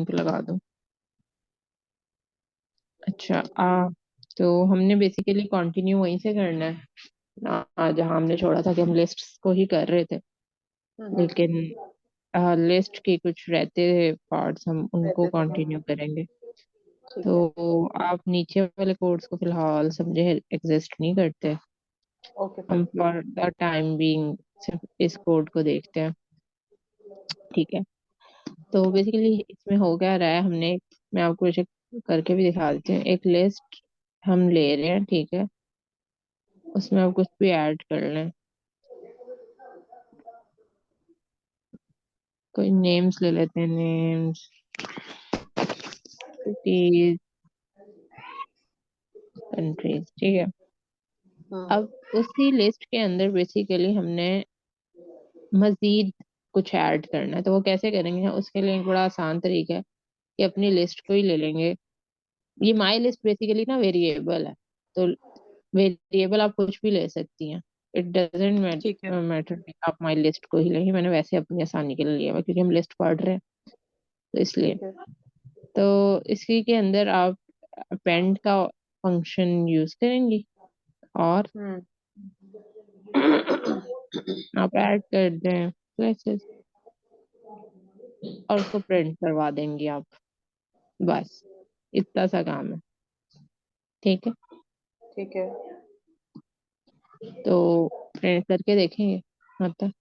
पे लगा दूं। अच्छा तो हमने बेसिकली कंटिन्यू वहीं से करना है ना, जहाँ हमने छोड़ा था कि हम लिस्ट को ही कर रहे थे। हम्म। लेकिन लिस्ट के कुछ रहते पार्ट्स हम उनको रहते थे, हाँ। कंटिन्यू करेंगे। ठीक है। तो आप नीचे वाले कोड्स को फिलहाल समझे एग्जिस्ट नहीं करते। ओके हम fine. For the time being सिर्फ इस कोड को देखते हैं। ठीक है। तो बेसिकली इसमें हो क्या रहा है, हमने, मैं आपको इसे करके भी दिखा देती हूँ। एक लिस्ट हम ले रहे हैं, ठीक है। उसमें आप कुछ भी ऐड कर लें, कोई नेम्स ले लेते हैं, नेम्स, सिटीज, कंट्रीज, ठीक है। हम्म। अब उसी लिस्ट के अंदर बेसिकली हमने मजीद कुछ ऐड करना है। तो वो कैसे करेंगे, उसके लिए एक बड़ा आसान तरीका है कि अपनी लिस्ट को ही ले लेंगे। ये माई लिस्ट बेसिकली ना वेरिएबल है। तो वेरिएबल आप कुछ भी ले सकती हैं, इट डजेंट ठीक है। मैटर। आप माई लिस्ट को ही लेंगे, मैंने वैसे अपनी आसानी के लिए लिया हुआ क्योंकि हम लिस्ट पढ़ रहे हैं, तो इसलिए। ठीक है। तो इसी के अंदर आप अपेंड का फंक्शन यूज करेंगी और हम्म। आप ऐड कर दें places और उसको प्रिंट करवा देंगी आप। बस इतना सा काम है, ठीक है। ठीक है। तो प्रिंट करके देखेंगे आता है।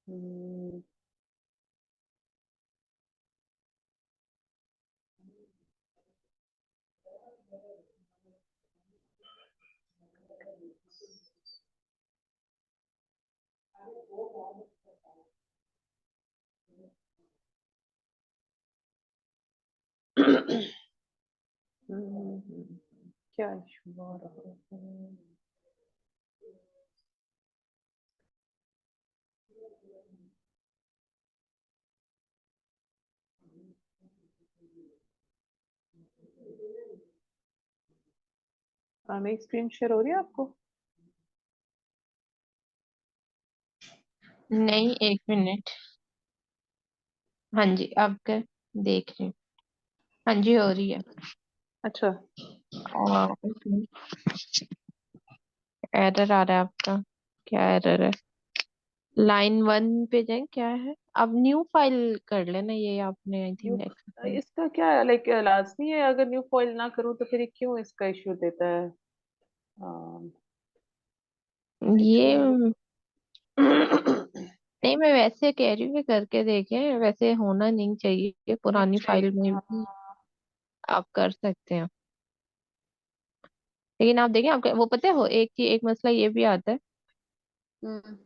हम्म। क्या इशू आ रहा है? मेरी स्क्रीन शेयर हो रही है आपको? नहीं, एक मिनट। हाँ जी, आपका देख रही हूँ। हाँ जी, हो रही है। अच्छा। और एरर आ रहा है आपका, क्या एरर है? लाइन 1 पे जाए, क्या है? अब न्यू फाइल कर लेना, ये आपने आई न्यू, थिंक एक्सेस। इसका क्या लाइक लाजमी है? अगर न्यू फाइल ना करूँ तो फिर ये क्यों इसका इश्यू देता है? ये इशू। नहीं, मैं वैसे कह रही हूँ कि करके देखें, वैसे होना नहीं चाहिए, नहीं पुरानी फाइल चाहिए में हाँ। भी आप कर सकते हैं। लेकिन आप देखें, आपका वो पता है, हो एक मसला ये भी आता है। हम्म।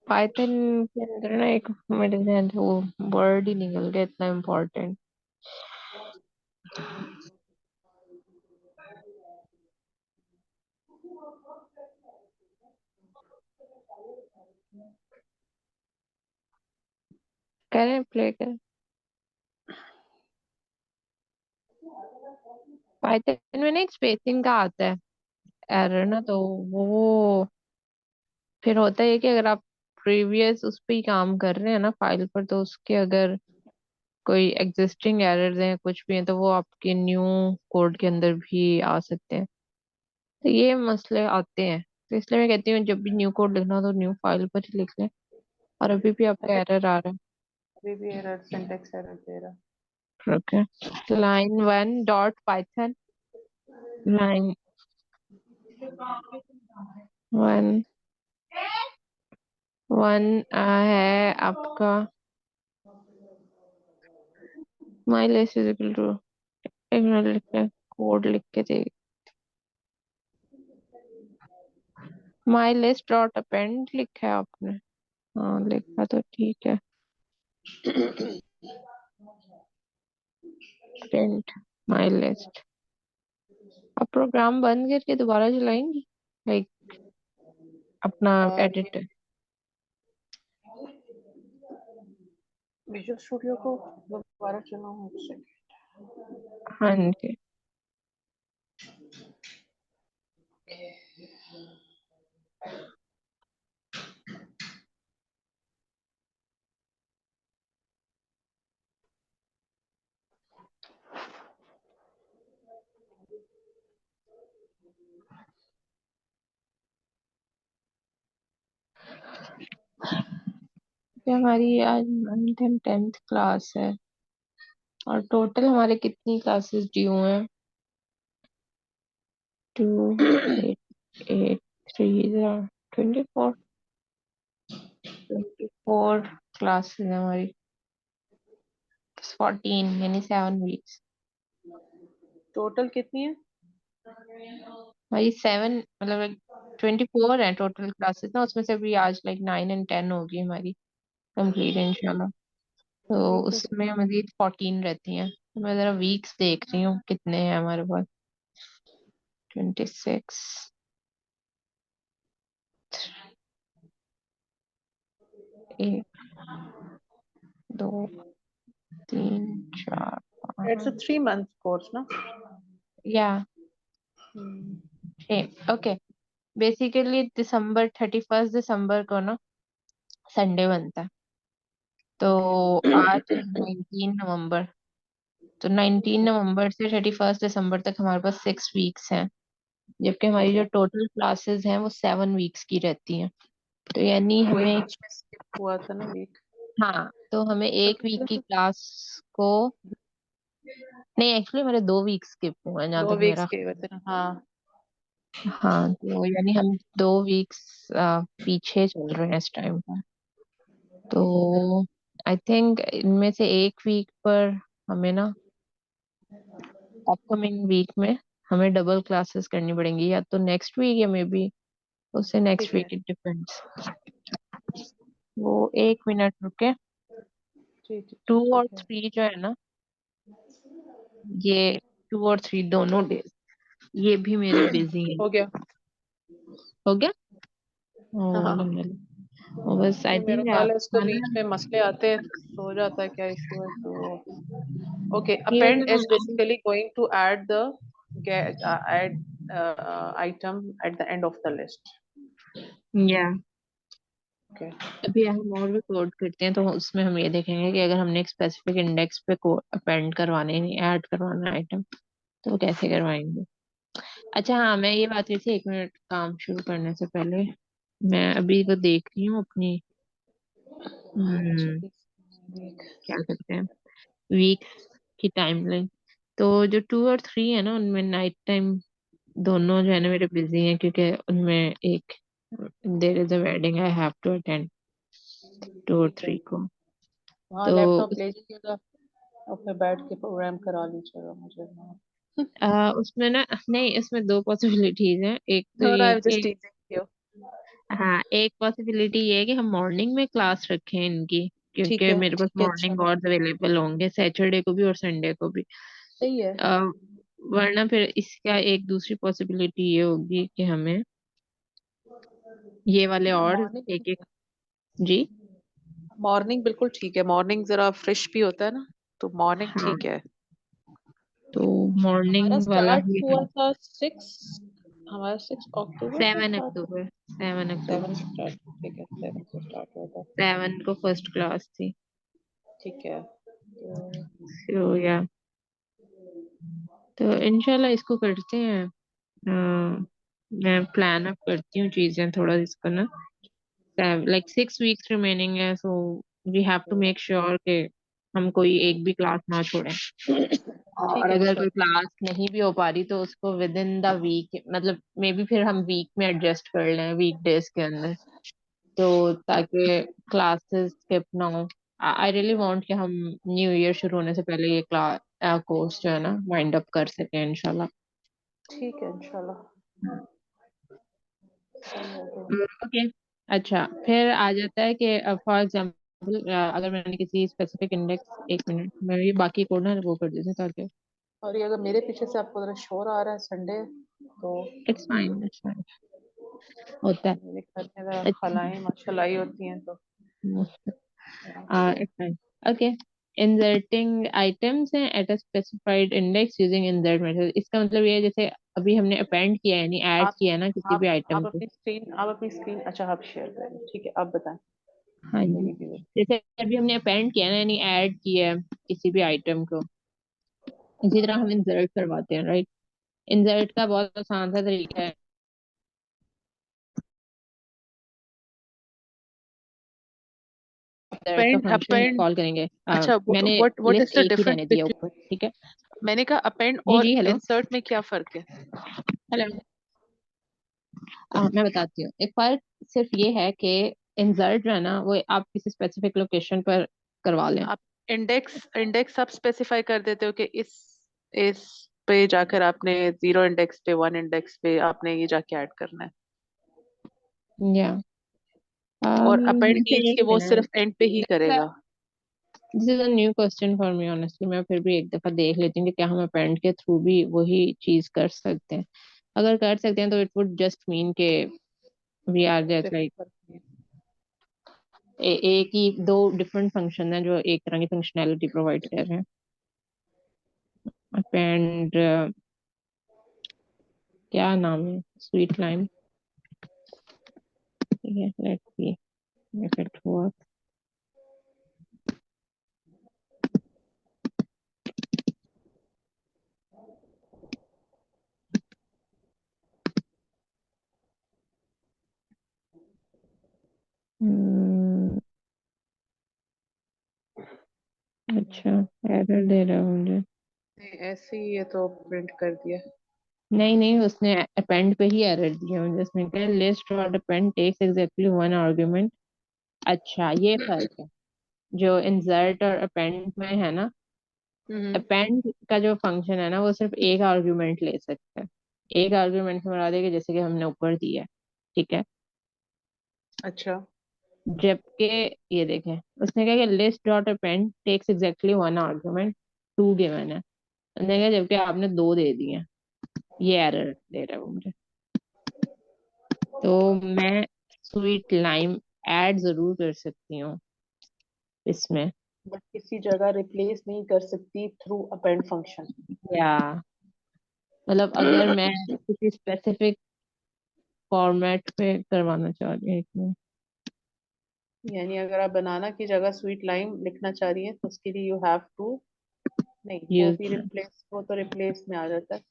पाइथन के अंदर ना एक, मेरे ध्यान से वो वर्ड ही निकल गया, इतना इम्पोर्टेंट। करें, प्ले करें। पाइथन में ना एक स्पेसिंग का आता है एरर ना, तो वो फिर होता है कि अगर आप प्रीवियस उस पे ही काम कर रहे हैं ना फाइल पर, तो उसके अगर कोई एग्जिस्टिंग एरर्स हैं कुछ भी हैं, तो वो आपके न्यू कोड के अंदर भी आ सकते हैं। तो ये मसले आते हैं, तो इसलिए मैं कहती हूँ जब भी न्यू कोड लिखना हो तो न्यू फाइल पर ही लिख लें। और अभी भी आपका अरे एरर आ रहा अभी भी एरर, सिंटेक्स एरर दे रहा। है। Okay, line one dot Python, line one, one है आपका, my list is equal to, एक मिनट लिख के कोड लिख के दे, माई लिस्ट डॉट अपेंड लिखा है आपने? हाँ लिखा तो ठीक है। Print my list. आप प्रोग्राम बंद करके दोबारा चलाएंगी, लाइक अपना ये एडिट? विजुअल स्टूडियो को दोबारा चलाऊं एक हाँ जी। ये हमारी आज 9th एंड 10th क्लास है, और टोटल हमारे कितनी क्लासेस ड्यू हैं? 2, सेकंड। 8, 8, 3, 24, 24 क्लासेस है हमारी, 14 यानी 7 वीक्स। टोटल कितनी है? भाई 7 मतलब 24 है टोटल क्लासेस ना, उसमें से अभी आज लाइक 9 एंड 10 होगी हमारी कंप्लीट इंशाल्लाह। तो ठीक है उसमें मजीद 14 रहती हैं, तो मैं जरा वीक्स देख रही हूँ कितने हैं हमारे पास। 26, 1, 2, 3, 4, इट्स अ 5, 3 मंथ कोर्स ना? या हम्म। ओके। बेसिकली दिसंबर 31 दिसंबर को ना संडे बनता है, तो आज है 19 नवंबर, तो 19 नवंबर से 31 दिसंबर तक हमारे पास 6 वीक्स हैं, जबकि हमारी जो ओके। टोटल क्लासेस हैं वो 7 वीक्स की रहती हैं। तो यानी वही हमें, बीच में skip हुआ था ना वीक। हाँ तो हमें तो एक वीक की टोटल क्लास को, नहीं एक्चुअली मेरे 2 वीक स्किप हुए हैं जहाँ तक 2 वीक्स मेरा, के हुए थे ना हाँ। हाँ तो यानी हम 2 वीक्स पीछे चल रहे हैं इस टाइम पर। तो आई थिंक इनमें से एक वीक पर हमें ना, अपकमिंग वीक में हमें डबल क्लासेस करनी पड़ेंगी, या तो नेक्स्ट वीक या मे बी उससे नेक्स्ट ठीक है। Week, it depends. वो एक मिनट रुके। जी जी टू जी और ठीक है। थ्री जो है ना, ये 2 और 3 दोनों डेज ये भी मेरे बिजी हैं। हो गया। हो गया। ओ हाँ हाँ। अल्हम्दुलिल्लाह। वो बस नहीं आई मेरा थिंक ख्याल है इसका आपका बीच ना, में मसले आते हैं तो हो जाता है, क्या इशू है तो। ओके, ये append ना is basically going to add the add item at the end of the list. या Okay. अभी हम और भी कोड करते हैं, तो उसमें हम ये देखेंगे कि अगर हमने एक स्पेसिफिक इंडेक्स पे कोड अपेंड करवाने, ऐड करवाना आइटम, तो वो कैसे करवाएंगे। अच्छा हाँ, मैं ये बात रही थी, 1 मिनट, काम शुरू करने से पहले मैं अभी वो देख रही हूँ अपनी, हम्म, क्या करते हैं, वीक की टाइमलाइन। तो जो 2 और 3 है ना, उनमें नाइट टाइम दोनों जो है ना मेरे बिजी हैं, क्योंकि उनमें एक there is a wedding I have to attend 2 और 3 ठीक है, को। हाँ तो लैपटॉप ले जाइएगा और फिर बैठ के प्रोग्राम करा लीजिएगा मुझे ना। उसमें ना, नहीं, इसमें दो पॉसिबिलिटीज हैं। एक तो नो नो, ये आई एम जस्ट कि, टीजिंग यू। हाँ, एक पॉसिबिलिटी ये है कि हम मॉर्निंग में क्लास रखें इनकी, क्योंकि मेरे पास ठीक है, मॉर्निंग चलो और अवेलेबल होंगे सैटरडे को भी और संडे को भी। सही है। अ, वरना फिर इसका एक दूसरी पॉसिबिलिटी ये होगी कि हमें ये वाले और मॉर्निंग एक ठीक एक। है, जी। मॉर्निंग बिल्कुल ठीक है, मॉर्निंग जरा फ्रेश भी होता है ना, तो मॉर्निंग हाँ, ठीक है। तो हमारा मॉर्निंग वाला स्टार्ट ही हुआ है। था 6 अक्टूबर से सेवन स्टार्ट। अक्टूबर 7 अक्टूबर। 7 स्टार्ट, ठीक है, 7 से स्टार्ट हुआ था। 7 को फर्स्ट क्लास थी। ठीक है तो तो या, तो इंशाल्लाह इसको करते हैं। मैं प्लान अप करती हूँ चीजें थोड़ा इसको ना। लाइक 6 वीक्स रिमेनिंग है, so we have to make sure कि हम कोई एक भी क्लास ना छोड़ें। और ठीक है अगर कोई इंशाल्लाह। क्लास नहीं भी हो पा रही तो उसको विद इन द वीक, मतलब मे बी फिर हम वीक में एडजस्ट कर लें, वीक डेज के अंदर। तो ताकि क्लासेस स्किप ना हो। आई रियली वांट कि हम न्यू ईयर शुरू होने से पहले ये क्लास कोर्स जो है ना वाइंड अप कर सकें इंशाल्लाह। ठीक है इंशाल्लाह, सही हो गया। ओके। अच्छा, फिर आ जाता है कि फॉर एग्जांपल अगर मैंने किसी स्पेसिफिक इंडेक्स, एक मिनट मैं ये बाकी कोड ना वो कर देती ताकि। और ये अगर मेरे पीछे से आपको जरा शोर आ रहा है संडे, तो इट्स फाइन, इट्स फाइन, होता है। मेरे घर में जरा इट्स खलाएं माशाल्लाह ही होती हैं तो it's fine. Okay. Inserting items हैं at a specified index using insert method, इसका मतलब ये है जैसे अभी हमने अपेंड किया है, यानी ऐड आप किया है ना किसी भी आइटम को। आप अपनी स्क्रीन, अच्छा आप शेयर करें, ठीक है, आप बताएं। हाँ जी। मेरी भी जैसे अभी हमने अपेंड किया है ना, यानी ऐड किया है किसी भी आइटम को, इसी तरह हम इंसर्ट करवाते हैं, राइट। इंसर्ट का बहुत आसान सा तरीका है। इंसर्ट का अपेंड फंक्शन अपेंड कॉल करेंगे। अच्छा, मैंने व्हाट इज लिस्ट द एक ही डिफरेंस रहने दिया बिटवीन, ऊपर, ठीक है। मैंने कहा अपेंड जी और जी, हेलो। इंसर्ट में क्या फर्क है? हेलो। मैं बताती हूँ। एक फर्क सिर्फ ये है कि इंसर्ट जो है ना वो आप किसी स्पेसिफिक लोकेशन पर करवा लें। आप इंडेक्स इंडेक्स आप स्पेसिफाई कर देते हो कि इस पे जाकर आपने 0 इंडेक्स पे 1 इंडेक्स पे आपने ये जाके ऐड करना है। या और अपेंड फिर मीन्स एक कि वो मिनट, सिर्फ एंड पे ही करेगा। This is a new question for me honestly. मैं फिर भी एक दफा देख लेती हूँ कि क्या हम अपेंड के थ्रू भी वही चीज कर सकते हैं। अगर कर सकते हैं तो इट वुड जस्ट मीन के वी आर जस्ट फिर लाइक फर्क नहीं है। एक ही दो डिफरेंट फंक्शन है जो एक तरह की फंक्शनैलिटी प्रोवाइड कर रहे हैं। अपेंड, क्या नाम है, स्वीट लाइन। ठीक है, let's see if it work. अच्छा, एरर दे रहा है मुझे। नहीं, ऐसे ही ये तो प्रिंट कर दिया। नहीं नहीं, उसने अपेंड पे ही एरर दिया मुझे। उसने कहा list dot append takes exactly one argument. अच्छा, ये फर्क है जो इंसर्ट और अपेंड में है ना। हम्म। अपेंड का जो फंक्शन है ना वो सिर्फ एक आर्गुमेंट ले सकता है। एक आर्गुमेंट से मुराद है कि जैसे कि हमने ऊपर दिया है, ठीक है। अच्छा। जबकि ये देखें, उसने कहा कि list dot append takes exactly one argument, two given है। उसने कहा जबकि आपने दो दे दिए हैं। ये एरर दे रहा है वो मुझे। तो मैं स्वीट लाइम ऐड जरूर कर सकती हूँ इसमें। बट किसी जगह रिप्लेस नहीं कर सकती थ्रू अपेंड फंक्शन। या मतलब अगर मैं किसी स्पेसिफिक फॉर्मेट पे करवाना चाह रही हूँ इसमें। यानी अगर आप बनाना की जगह स्वीट लाइम लिखना चाह रही हैं तो उसके लिए यू हैव टू, नहीं वो भी यूज, रिप्लेस, वो तो रिप्लेस में आ जाता है।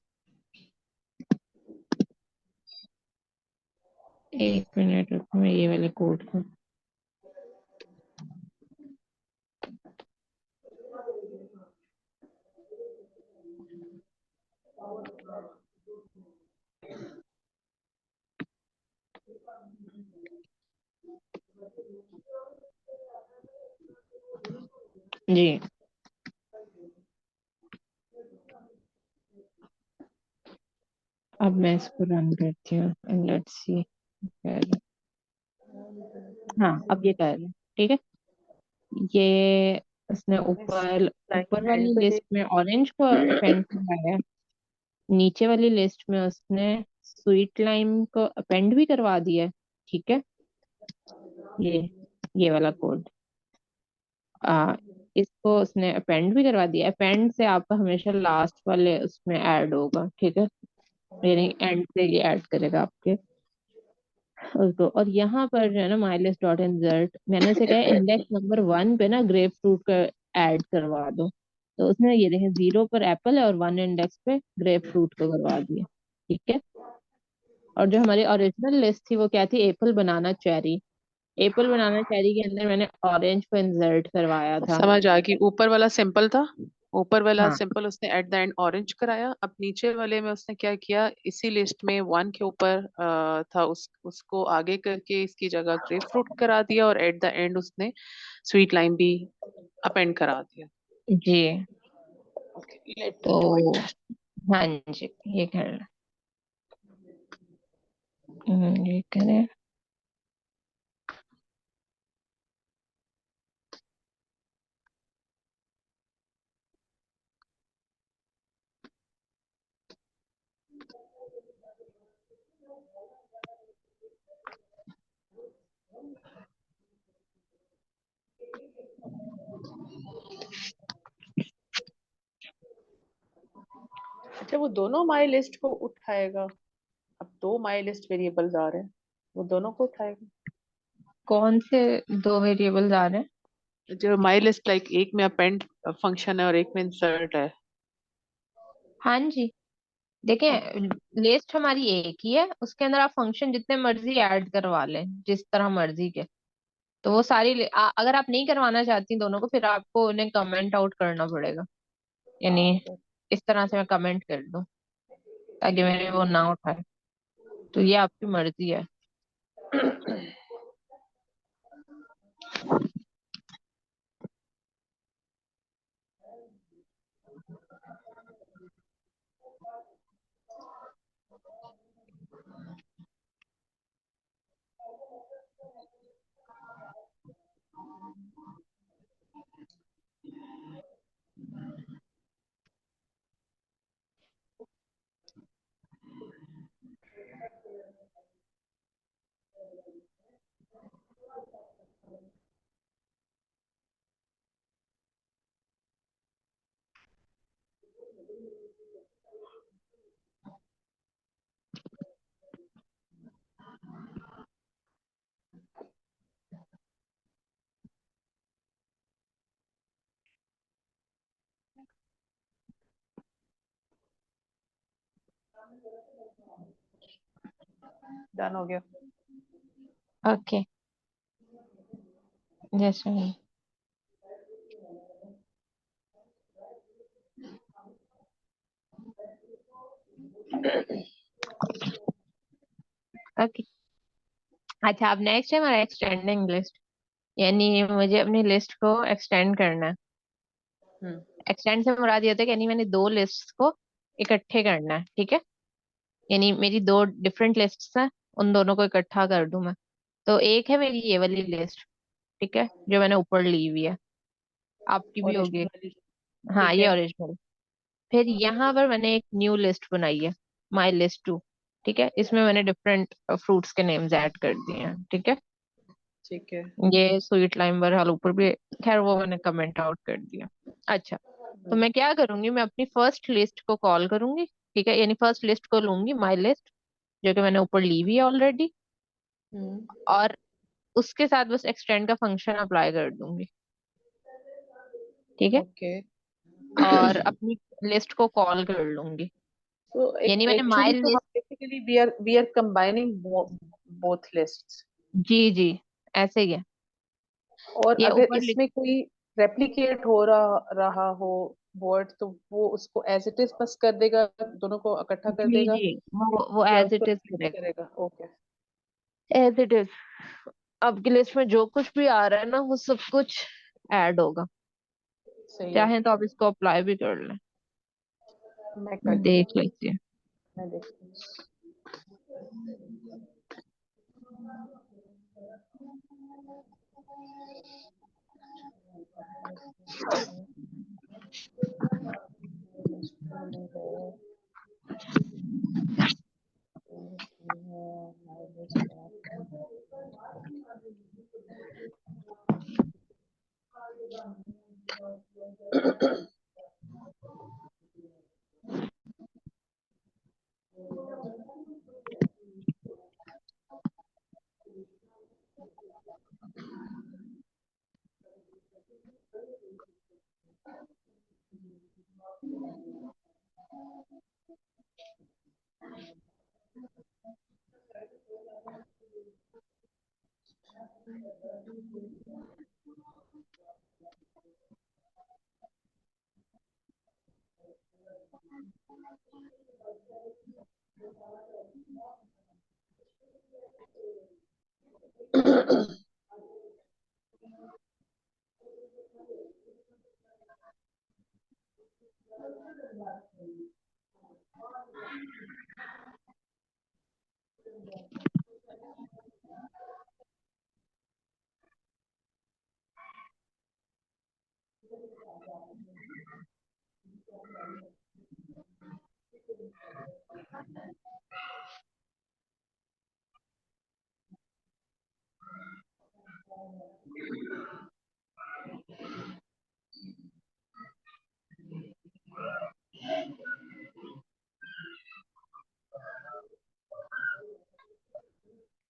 एक मिनट रुको, मैं ये वाले कोड को। जी। अब मैं इसको रन करती हूँ, लेट्स सी। हाँ, अब ये कर रहे हैं, ठीक है। ये उसने ऊपर ऊपर लाइन एंड वाली पे लिस्ट देख। में ऑरेंज को अपेंड करवाया, नीचे वाली लिस्ट में उसने स्वीट लाइम को अपेंड भी करवा दिया है, ठीक है। ये ये वाला कोड, आ इसको उसने अपेंड भी करवा दिया। अपेंड से आपका हमेशा लास्ट वाले उसमें ऐड होगा, ठीक है। यानी एंड से ये ऐड करेगा आपके उसको। और यहाँ पर जो है ना, माई लिस्ट डॉट इंसर्ट, मैंने उसे कहा इंडेक्स नंबर 1 पे ना ग्रेप फ्रूट का ऐड करवा दो। तो उसने ये देखें, 0 पर एप्पल है और 1 इंडेक्स पे ग्रेप फ्रूट को करवा दिया, ठीक है। और जो हमारी ओरिजिनल लिस्ट थी वो क्या थी, apple banana cherry. Apple banana cherry के अंदर मैंने ऑरेंज को इंसर्ट करवाया था। समझ आ गई, ऊपर वाला सिंपल था। ऊपर वाला हाँ सिंपल उसने एट द एंड ऑरेंज कराया। अब नीचे वाले में उसने क्या किया, इसी लिस्ट में वन के ऊपर था, उसको आगे करके इसकी जगह ग्रेप फ्रूट करा दिया, और एट द एंड उसने स्वीट लाइम भी अपेंड करा दिया। जी। ओके, लेट मी डू तो इट। हाँ जी, ये कर ये करें। अच्छा, वो दोनों माई लिस्ट को उठाएगा? अब दो माई लिस्ट वेरिएबल्स आ रहे हैं, वो दोनों को उठाएगा? कौन से दो वेरिएबल्स आ रहे हैं? जो माई लिस्ट, लाइक एक में अपेंड फंक्शन है और एक में इंसर्ट है। हाँ जी, देखें, ओके। लिस्ट हमारी एक ही है, उसके अंदर आप फंक्शन जितने मर्जी ऐड करवा लें, जिस तरह मर्जी के। तो वो सारी अगर आप नहीं करवाना चाहती दोनों को, फिर आपको उन्हें कमेंट आउट करना पड़ेगा। यानी इस तरह से मैं कमेंट कर दूं ताकि मेरे वो ना उठाए। तो ये आपकी मर्जी है। डन हो गया। ओके, जैसे ओके। अच्छा, अब नेक्स्ट है हमारा एक्सटेंडिंग लिस्ट। यानी मुझे अपनी लिस्ट को एक्सटेंड करना है। हम्म। एक्सटेंड से मुराद ये होता है कि यानी मैंने दो लिस्ट को इकट्ठे करना है, ठीक है। यानी मेरी दो डिफरेंट लिस्ट्स हैं, उन दोनों को इकट्ठा कर दूं मैं। तो एक है मेरी ये वाली लिस्ट, ठीक है, जो मैंने ऊपर ली हुई है, आपकी भी होगी। ओरिजिनल वाली। हाँ, ठीक ये है। ओरिजिनल। फिर यहाँ पर मैंने एक न्यू लिस्ट बनाई है, माई लिस्ट 2, ठीक है। इसमें मैंने डिफरेंट फ्रूट्स के नेम्स ऐड कर दिए हैं, ठीक है। ठीक है। ये स्वीट लाइम बरहाल ऊपर भी, खैर वो मैंने कमेंट आउट कर दिया। अच्छा, तो मैं क्या करूंगी, मैं अपनी फर्स्ट लिस्ट को कॉल करूंगी, ठीक है। यानी फर्स्ट लिस्ट को लूंगी, माई लिस्ट, जो कि मैंने ऊपर ली हुई है ऑलरेडी। हम्म। और उसके साथ बस एक्सटेंड का फंक्शन अप्लाई कर दूंगी, ठीक है। ओके। और अपनी लिस्ट को कॉल कर लूंगी। तो यानी मैंने माई एक्चुअली तो हम list, basically we are combining both lists. जी जी, ऐसे ही है। और ये अगर ऊपर लिख, इसमें कोई रेप्लिकेट हो रहा रहा हो वर्ड, तो वो उसको एज इट इज बस कर देगा, दोनों को इकट्ठा कर जी देगा, जी, वो या एज उसको इट इज replace भी करेगा, करेगा? ओके। As it is. आपकी लिस्ट में जो कुछ भी आ रहा है ना, वो सब कुछ ऐड होगा। सही है। चाहे तो आप इसको अप्लाई भी कर लें। मैं करती देख हूँ। लीजिए। मैं देखती हूँ।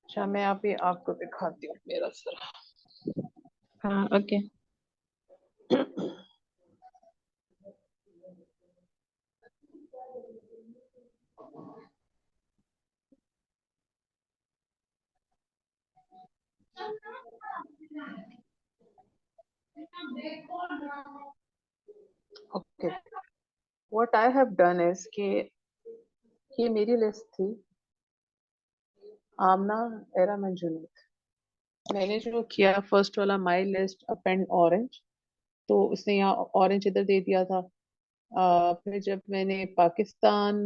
अच्छा, मैं अभी आपको दिखाती हूँ मेरा सर। हाँ okay. Okay, what I have done is कि ये मेरी लिस्ट थी, आमना, एरा मंजूनित। मैंने जो किया फर्स्ट वाला माई लिस्ट अपेंड ऑरेंज, तो उसने यहाँ ऑरेंज इधर दे दिया था। फिर जब मैंने पाकिस्तान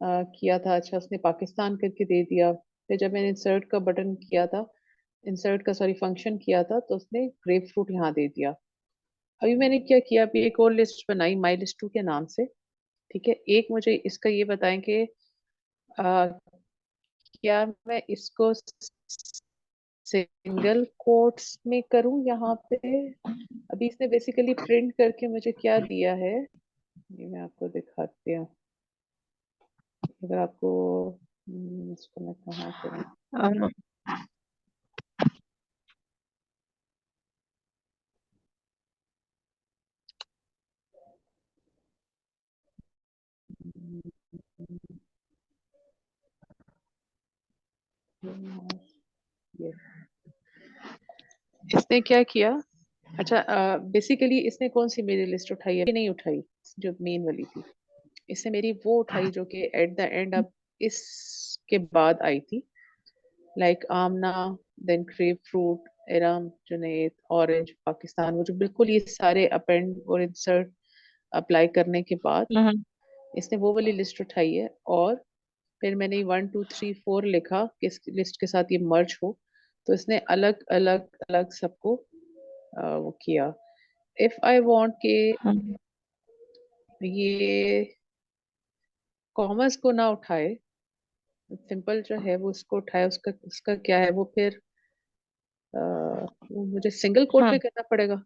किया था, अच्छा उसने पाकिस्तान करके दे दिया। फिर जब मैंने इंसर्ट का बटन किया था, इंसर्ट का सॉरी फंक्शन किया था, तो उसने ग्रेप फ्रूट यहाँ दे दिया। अभी मैंने क्या किया, अभी एक और लिस्ट बनाई माई लिस्ट 2 के नाम से। ठीक है, एक मुझे इसका ये बताएं कि क्या मैं इसको सिंगल कोट्स में करूं यहाँ पे। अभी इसने बेसिकली प्रिंट करके मुझे क्या दिया है, ये मैं आपको दिखाती हूँ। अगर आपको इसको मैं कहाँ करूँ। अ, ये इसने क्या किया, अच्छा बेसिकली इसने कौन सी मेरी लिस्ट उठाई है, नहीं उठाई जो मेन वाली थी। इसने मेरी वो उठाई जो कि एट द एंड अब इसके बाद आई थी, like Amna, then grape fruit, Eram, Junaid, orange, Pakistan, वो जो बिल्कुल ये सारे अपेंड और इंसर्ट अप्लाई करने के बाद हम्म, इसने वो वाली लिस्ट उठाई है। और फिर मैंने 1 2 3 4 लिखा कि इस लिस्ट के साथ ये मर्ज हो, तो इसने अलग अलग अलग सबको वो किया। इफ आई वांट के हम्म, ये कॉमर्स को ना उठाए, सिंपल जो है वो उसको उठाए, उसका उसका क्या है वो फिर वो मुझे सिंगल कोट हम्म। में करना पड़ेगा।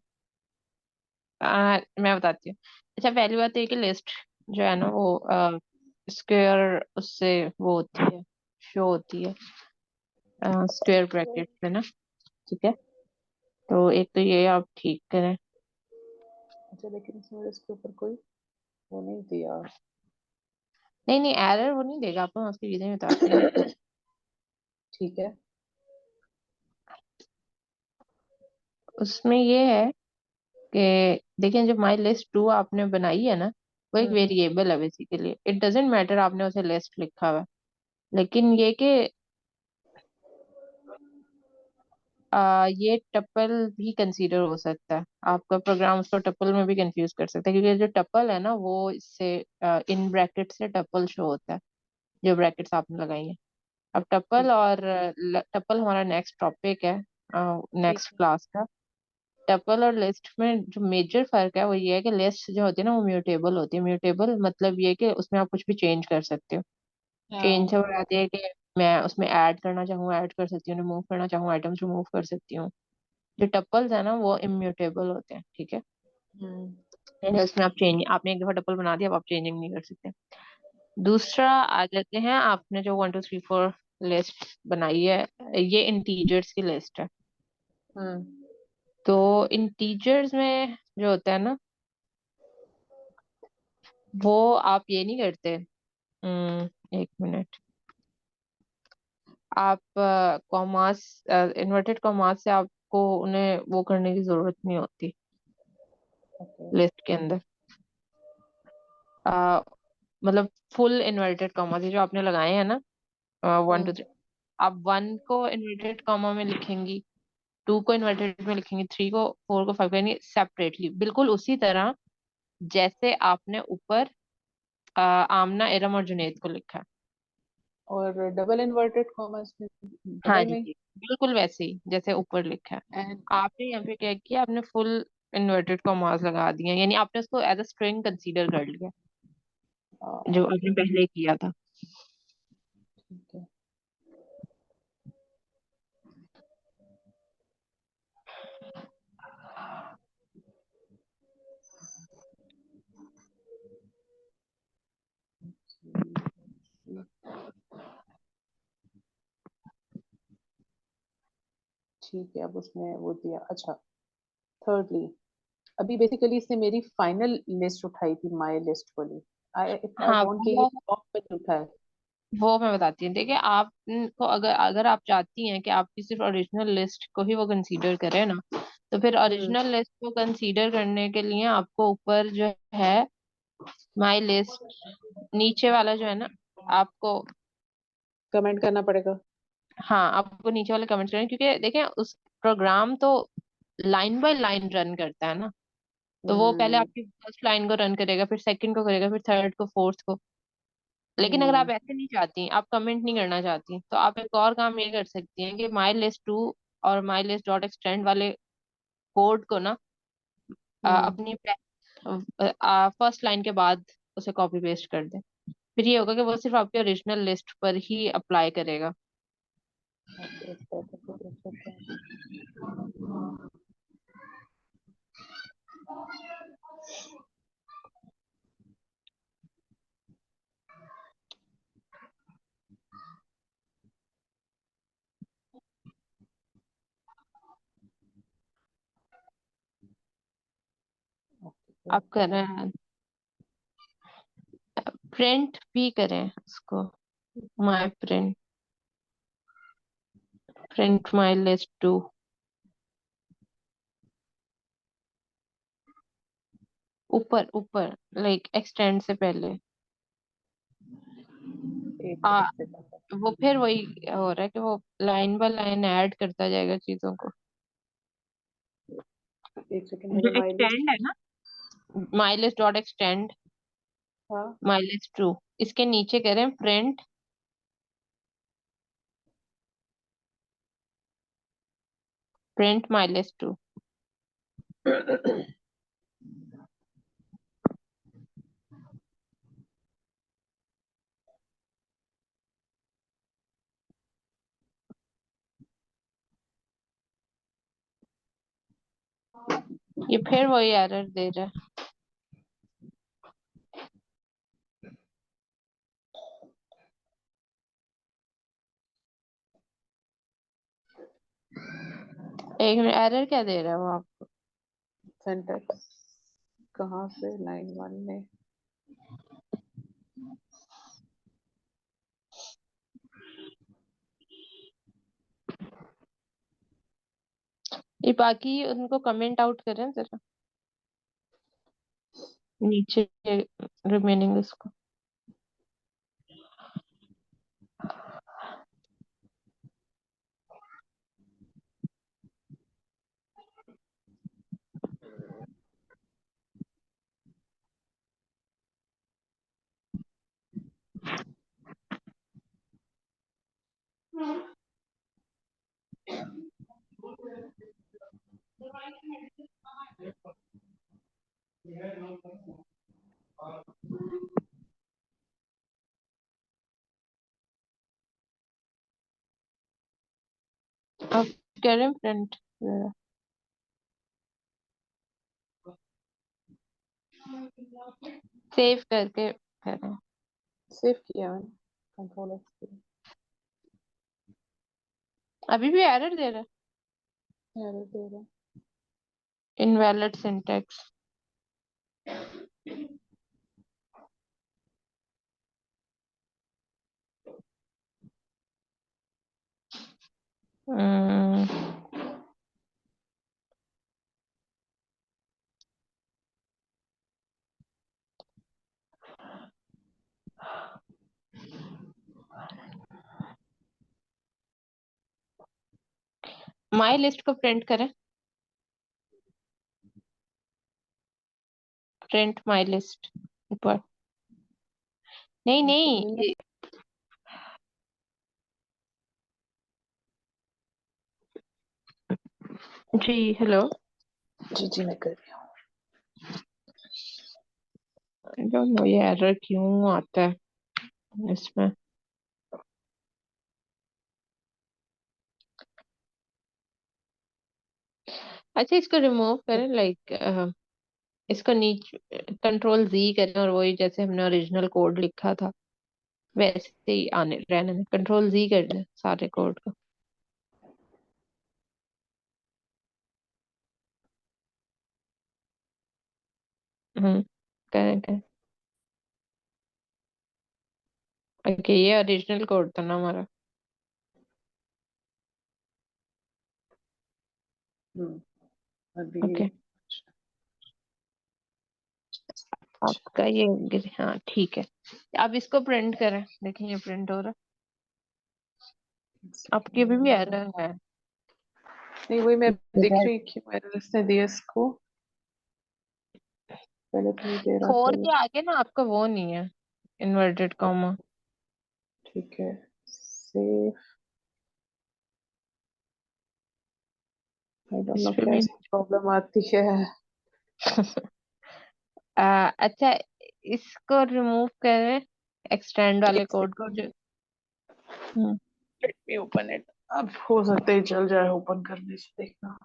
मैं बताती हूँ। अच्छा पहली बात है कि लिस्ट जो है ना वो स्क्वायर उससे वो होती है, शो होती है स्क्वायर ब्रैकेट में ना। ठीक है, तो एक तो ये आप ठीक करें। अच्छा, लेकिन इसमें इसके ऊपर कोई वो नहीं दिया। नहीं नहीं, एरर वो नहीं देगा आपको, मैं उसकी रीजन बताती हूँ। ठीक है। उसमें ये है कि देखिए जो माई लिस्ट टू आपने बनाई है ना, वो एक हम्म। वेरिएबल है बेसिकली। इट डजेंट मैटर आपने उसे लिस्ट लिखा हुआ है, लेकिन ये कि ये टपल भी कंसीडर हो सकता है, आपका प्रोग्राम उसको टपल में भी कंफ्यूज कर सकता है, क्योंकि जो टपल है ना वो इससे इन ब्रैकेट से टपल शो होता है, जो ब्रैकेट्स आपने लगाई हैं। अब टपल ठीक है। और टपल हमारा नेक्स्ट टॉपिक है ठीक नेक्स्ट है। क्लास का। टपल और लिस्ट में जो मेजर फर्क है वो ये है कि लिस्ट जो होती है ना वो म्यूटेबल होती है। म्यूटेबल मतलब ये कि उसमें आप कुछ भी चेंज कर सकते हो। चेंज हाँ। से बताती है कि मैं उसमें ऐड करना चाहूँ ऐड कर सकती हूँ, रिमूव करना चाहूँ आइटम्स रिमूव कर सकती हूँ। जो टपल्स है ना वो इम्यूटेबल होते हैं, ठीक है। हम्म। यानी उसमें आप चेंज, आपने एक दफा टपल बना दिया अब आप चेंजिंग नहीं कर सकते। दूसरा आ जाते हैं, आपने जो 1 2 3 4 लिस्ट बनाई है, ये इंटीजर्स की लिस्ट है। हम्म। तो इंटीजर्स में जो होता है ना वो आप ये नहीं करते। 1 मिनट। आप कॉमास, इन्वर्टेड कॉमास से आपको उन्हें वो करने की जरूरत नहीं होती ओके। लिस्ट के अंदर। अ, मतलब फुल इन्वर्टेड कॉमास जो आपने लगाए हैं ना, 1 2 3, हम्म। आप 1 को इन्वर्टेड कॉमा में लिखेंगी, 2 को इन्वर्टेड में लिखेंगी, 3 को, 4 को 5 यानी सेपरेटली, बिल्कुल उसी तरह जैसे आपने ऊपर आमना इरम और जुनैद को लिखा है। और डबल इन्वर्टेड कॉमर्स में हाँ डबल जी में। जी, बिल्कुल वैसे ही जैसे ऊपर लिखा है। एंड। आपने यहाँ पे क्या किया, आपने फुल इन्वर्टेड कॉमास लगा दिया, यानी आपने उसको एज अ स्ट्रिंग कंसीडर कर लिया जो आपने ठीक पहले किया था। है। ठीक है, अब उसने वो दिया। अच्छा। थर्डली, अभी बेसिकली इसने मेरी फाइनल लिस्ट उठाई थी, माय लिस्ट वाली। आई इफ आई हाँ वांट कि ये टॉप पे उठाए। वो मैं बताती हूँ। देखिए आपको अगर अगर आप चाहती हैं कि आपकी सिर्फ ओरिजिनल लिस्ट को ही वो कंसीडर करें ना, तो फिर हम्म। ओरिजिनल लिस्ट को कंसीडर करने के लिए आपको ऊपर जो है माई लिस्ट, नीचे वाला जो है ना आपको, कमेंट करना पड़ेगा। हाँ आपको नीचे वाले कमेंट करें, क्योंकि देखें उस प्रोग्राम तो लाइन बाय लाइन रन करता है ना। तो वो पहले हम्म। आपकी फर्स्ट लाइन को रन करेगा, फिर सेकंड को करेगा, फिर थर्ड को, फोर्थ को। लेकिन अगर आप हम्म। ऐसे नहीं चाहती, आप कमेंट नहीं करना चाहती, तो आप एक और काम ये कर सकती हैं कि माई लिस्ट टू और माई लिस्ट डॉट एक्सटेंड वाले कोड को ना हम्म। अपनी फर्स्ट लाइन के बाद उसे कॉपी पेस्ट कर दें। फिर ये होगा कि वो सिर्फ आपके ओरिजिनल लिस्ट पर ही अप्लाई करेगा। ओके, इस तरह से देख सकते हैं। ओके। आप कर रहे हैं, प्रिंट भी करें उसको, my print, print my list two. ऊपर ऊपर लाइक एक्सटेंड से पहले। एक आ, सेकंड। वो फिर वही हो रहा है कि वो लाइन बाय लाइन ऐड करता जाएगा चीजों को। एक सेकंड, जो मेरे माई लिस्ट। एक्सटेंड है ना, माई लिस्ट डॉट एक्सटेंड हाँ। माई लिस्ट टू, इसके नीचे करें print, print my list two. ये फिर वही एरर दे रहा है। एक मिनट, एरर क्या दे रहा है वो आप? सिंटेक्स कहाँ से, लाइन वन में। ये बाकी उनको कमेंट आउट करें जरा, नीचे रिमेनिंग उसको। आप कह रहे हैं प्रिंट सेव करके कह रहे हैं। सेव किया मैंने, कंट्रोल एस। अभी भी एरर दे रहा एरर दे रहा है। है, इनवैलिड सिंटैक्स। माई लिस्ट को प्रिंट करें, प्रिंट माई लिस्ट ऊपर। नहीं ऊपर नहीं नहीं है। जी हेलो। जी जी मैं कर रही हूँ। आई डोंट नो ये एरर क्यों आता है इसमें। अच्छा इसको रिमूव करें, लाइक इसको नीचे कंट्रोल जी करें और वही जैसे हमने ओरिजिनल कोड लिखा था वैसे ही आने रहने में, कंट्रोल जी कर दें सारे कोड को। करें करें। ओके ये ओरिजिनल कोड था ना हमारा। अभी ओके आपका ये हाँ ठीक है। अब इसको प्रिंट करें, देखिए ये प्रिंट हो रहा है। आपकी अभी भी एरर है। नहीं, वही मैं देख रही कि मैंने इसने दिया इसको, पहले तो नहीं दे रहा था फोर ये। के आगे ना आपका वो नहीं है, इन्वर्टेड कॉमा। ठीक है, सेव। आई डोंट इस नो पे क्या भी इसमें प्रॉब्लम आती है। अच्छा इसको रिमूव करें, एक्सटेंड वाले एक कोड को जो। हम्म, लेट मी ओपन इट। अब हो सकता है चल जाए ओपन करने से, देखना।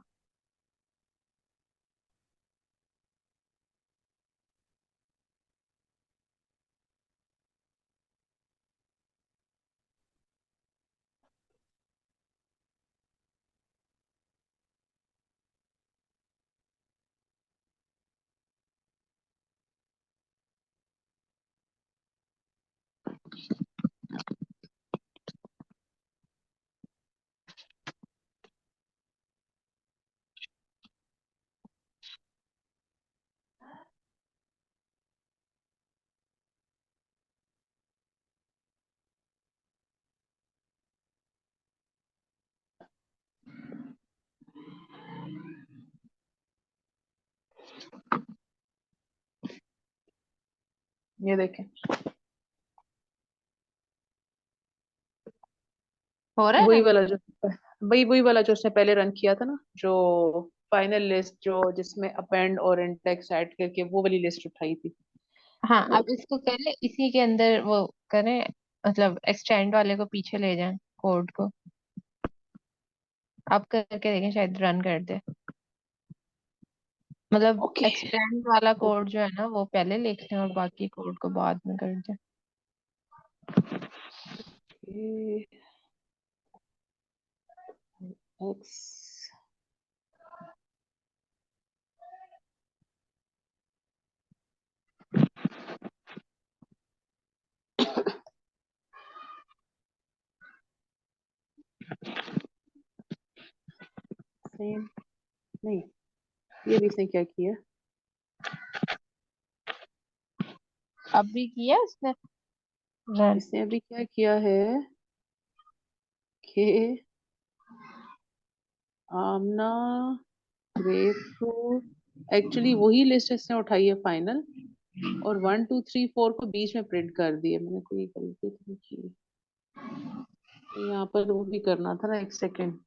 ये देखें, हो रहा है वही ना। वाला जो वही वही वाला जो उसने पहले रन किया था ना, जो फाइनल लिस्ट, जो जिसमें अपेंड और इंडेक्स ऐड करके वो वाली लिस्ट उठाई थी। हाँ वो अब इसको करें, इसी के अंदर वो करें, मतलब एक्सटेंड वाले को पीछे ले जाएं कोड को। आप करके देखें शायद रन कर दे। मतलब ओके। एक्सटेंड वाला कोड जो है ना वो पहले लिख लें और बाकी कोड को बाद में कर दें। X same. नहीं, ये भी इसने क्या किया, अब भी किया उसने रन। इसने अभी क्या किया है कि आमना, ग्रेपफ्रूट, एक्चुअली वही लिस्ट इसने उठाई है फाइनल, और 1 2 3 4 को बीच में प्रिंट कर दिया। मैंने कोई गलती तो नहीं की, तो यहाँ पर वो भी करना था ना, एक second.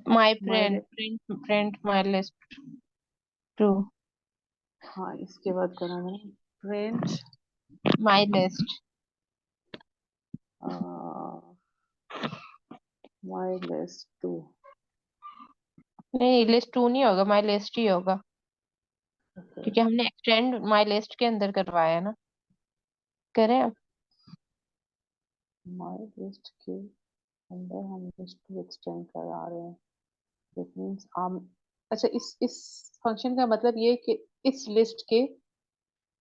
My my, print print print my list two हाँ इसके बाद करना था print my list. My list two. नहीं, लिस्ट टू नहीं होगा, माई लिस्ट ही होगा, ओके। क्योंकि हमने एक्सटेंड माई लिस्ट के अंदर करवाया है ना। करें अब? माई लिस्ट के अंदर हम लिस्ट टू एक्सटेंड करा रहे हैं। दैट मीन्स हम, अच्छा, इस फंक्शन का मतलब ये है कि इस लिस्ट के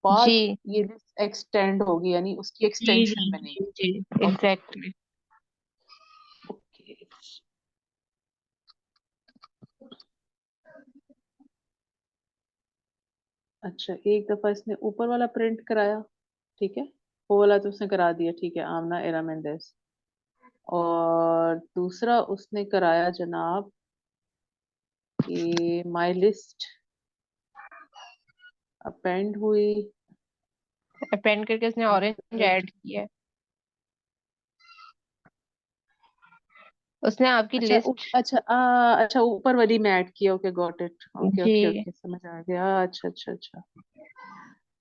बाद जी ये लिस्ट एक्सटेंड होगी, यानी उसकी जी एक्सटेंशन जी बनेगी। जी जी, ओके। एग्जैक्टली। ओके। अच्छा, एक दफा इसने ऊपर वाला प्रिंट कराया, ठीक है, वो वाला तो उसने करा दिया, ठीक है, आमना एरा मेंडेस। और दूसरा उसने कराया जनाब कि माई लिस्ट अपेंड हुई। अपेंड करके उसने ऑरेंज ऐड किया है। उसने आपकी अच्छा लिस्ट। अच्छा, अच्छा, ऊपर वाली में ऐड किया, okay, got it, okay okay जी। ओके, समझ आ गया, अच्छा अच्छा अच्छा।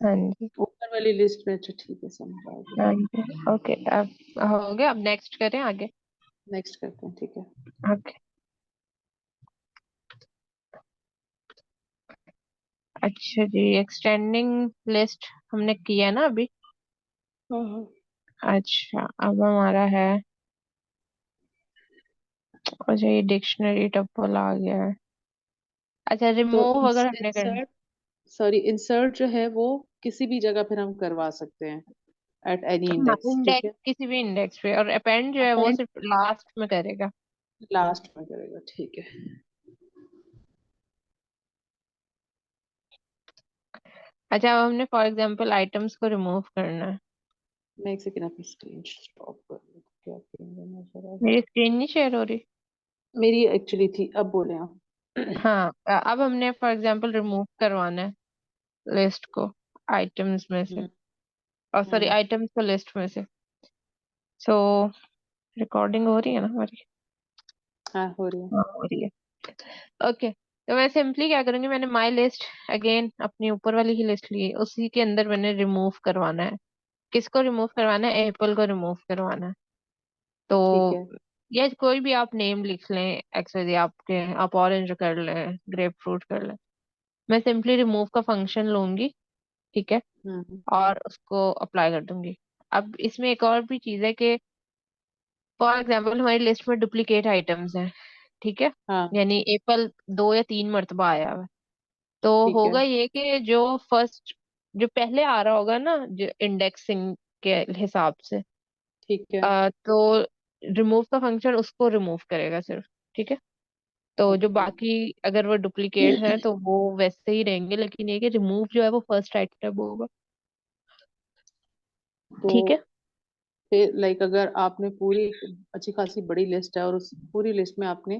हाँ जी। ऊपर वाली लिस्ट में, अच्छा ठीक है, समझ आ गया। हाँ जी। ओके, अब हो गया, अब नेक्स्ट करें आगे। नेक्स्ट करते हैं, ठीक है। ओके। अच्छा जी, एक्सटेंडिंग लिस्ट हमने किया ना अभी। हाँ हाँ। अच्छा, अब हमारा है, अच्छा ये डिक्शनरी टप्पल आ गया है। अच्छा, तो रिमूव अगर हमने करना। इंसर्ट, सॉरी, इंसर्ट जो है वो किसी भी जगह फिर हम करवा सकते हैं, एट एनी हाँ, इंडेक्स, ठीक इंडेक्स है। किसी भी इंडेक्स पे, और अपेंड जो है वो अपेंड सिर्फ लास्ट में करेगा। लास्ट में करेगा, ठीक है। अच्छा, अब हमने फॉर एग्जांपल आइटम्स को रिमूव करना है। मैं एक सेकंड अपनी स्क्रीन स्टॉप कर लूं, क्या करेंगे नजर आ। मेरी स्क्रीन नहीं शेयर हो रही। मेरी एक्चुअली थी, अब बोले आप। हाँ, अब हमने फॉर एग्जांपल रिमूव करवाना है लिस्ट को आइटम्स में से, हम्म और सॉरी हम्म। आइटम्स को लिस्ट में से। सो रिकॉर्डिंग हो रही है ना हमारी? हाँ, हो रही है। हाँ, हो रही है। ओके, तो मैं सिंपली क्या करूंगी, मैंने माई लिस्ट अगेन अपनी ऊपर वाली ही लिस्ट ली, उसी के अंदर मैंने रिमूव करवाना है। किसको रिमूव करवाना है? एप्पल को रिमूव करवाना है। ठीक तो है। या कोई भी आप नेम लिख लें, एक्सवाइज़ेड, आपके आप ऑरेंज कर लें, ग्रेप फ्रूट कर लें। मैं सिंपली रिमूव का फंक्शन लूंगी, ठीक है, हम्म। और उसको अप्लाई कर दूंगी। अब इसमें एक और भी चीज है कि फॉर एग्जाम्पल हमारी लिस्ट में डुप्लीकेट आइटम्स हैं, ठीक है, हाँ, यानी एप्पल 2 या 3 मरतबा आया हुआ है। तो ठीक है होगा ये कि जो फर्स्ट, जो पहले आ रहा होगा ना, जो इंडेक्सिंग के हिसाब से, ठीक है। तो रिमूव का फंक्शन उसको रिमूव करेगा सिर्फ, ठीक है। तो जो ओके। बाकी, अगर वो डुप्लीकेट है तो वो वैसे ही रहेंगे, लेकिन ये कि रिमूव जो है वो फर्स्ट आइटम होगा, तो ठीक है। फिर लाइक अगर आपने पूरी अच्छी खासी बड़ी लिस्ट है और उस पूरी लिस्ट में आपने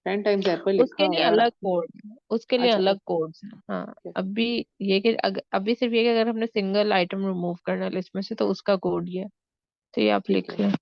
10 टाइम्स एप्पल लिखा उसके लिए हुआ है और अलग आपने, कोड, उसके लिए अच्छा अलग ओके, कोड्स हैं, हाँ। ठीक है अभी ये कि अभी सिर्फ ये कि अगर हमने सिंगल आइटम रिमूव करना है लिस्ट में से, तो उसका कोड ये है। तो ये आप ठीक है। लिख लें।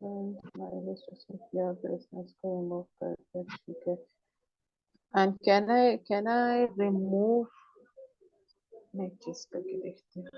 हमारे लिस्ट उसने किया, फिर उसने उसको रिमूव कर दिया, ठीक है। एंड कैन आई रिमूव, मैं एक चीज करके देखती हूँ।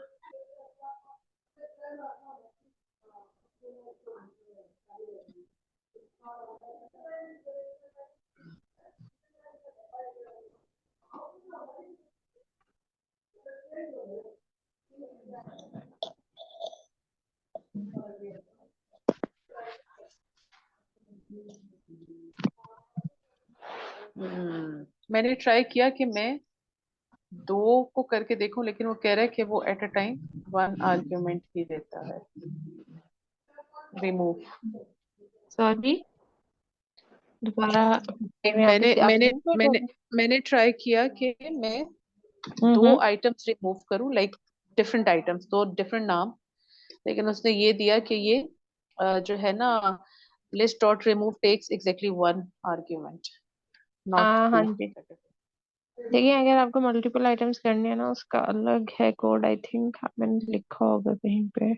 मैंने ट्राई किया कि मैं दो को करके देखूं, लेकिन वो कह रहा है कि वो at a time one argument ही देता है। रिमूव। सॉरी, दोबारा में आप मैंने किसी आप मैंने लिंक पे मैंने बोले? मैंने ट्राई किया कि मैं दो हम्म। आइटम्स रिमूव करूं, लाइक डिफरेंट आइटम्स, दो डिफरेंट नाम। लेकिन उसने ये दिया कि ये जो है ना, list dot remove takes exactly one argument, not हाँ टू। जी। देखिए, अगर आपको मल्टीपल आइटम्स करने हैं ना, उसका अलग है कोड, आई थिंक मैंने लिखा होगा कहीं पे।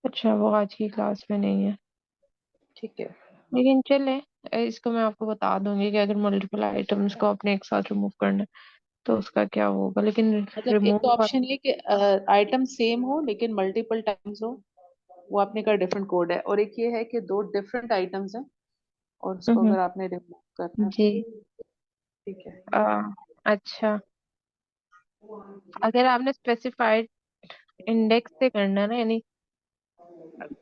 अच्छा, वो आज की क्लास में नहीं है, ठीक है। लेकिन चले, इसको मैं आपको बता दूंगी कि अगर मल्टीपल आइटम्स को आपने एक साथ रिमूव करना है तो उसका क्या होगा, लेकिन मतलब एक तो रिमूव। ऑप्शन ये कि आइटम सेम हो लेकिन मल्टीपल टाइम्स हो, वो आपने का डिफरेंट कोड है। और एक ये है कि दो डिफरेंट आइटम्स हैं और उसको हम्म। अगर आपने रिमूव करना है जी। तो ठीक है। आ, अच्छा, अगर आपने स्पेसिफाइड इंडेक्स से करना है ना, यानी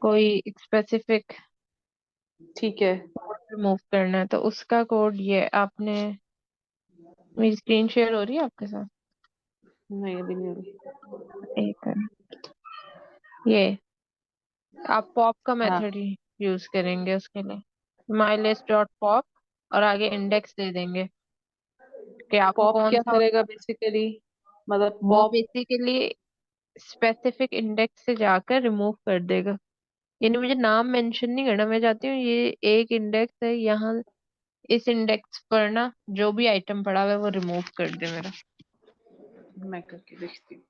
कोई स्पेसिफिक ठीक है। कोड रिमूव करना है, तो उसका कोड ये आपने, मेरी स्क्रीन शेयर हो रही है आपके साथ? नहीं अभी नहीं हुई। एक ये आप पॉप का हाँ। मेथड ही यूज करेंगे उसके लिए, माई लिस्ट डॉट पॉप, और आगे इंडेक्स दे देंगे कि आपको पॉप कौन क्या सा। करेगा बेसिकली, मतलब वो पॉप। बेसिकली स्पेसिफिक इंडेक्स से जाकर रिमूव कर देगा, यानी मुझे नाम मेंशन नहीं करना, मैं चाहती हूँ ये एक इंडेक्स है यहाँ, इस इंडेक्स पर ना जो भी आइटम पड़ा हुआ है वो रिमूव कर दे मेरा। मैं करके देखती हूँ।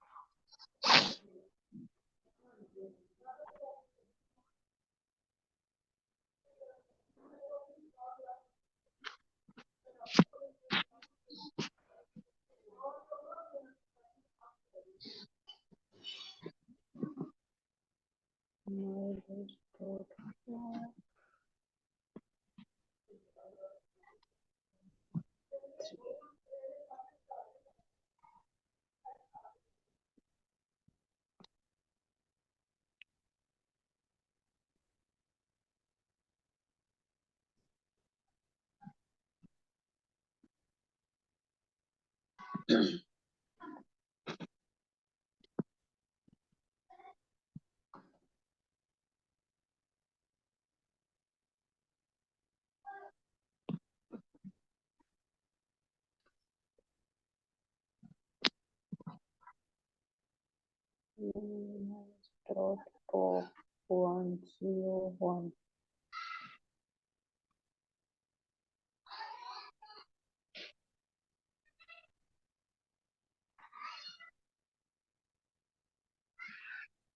Dot pop 101।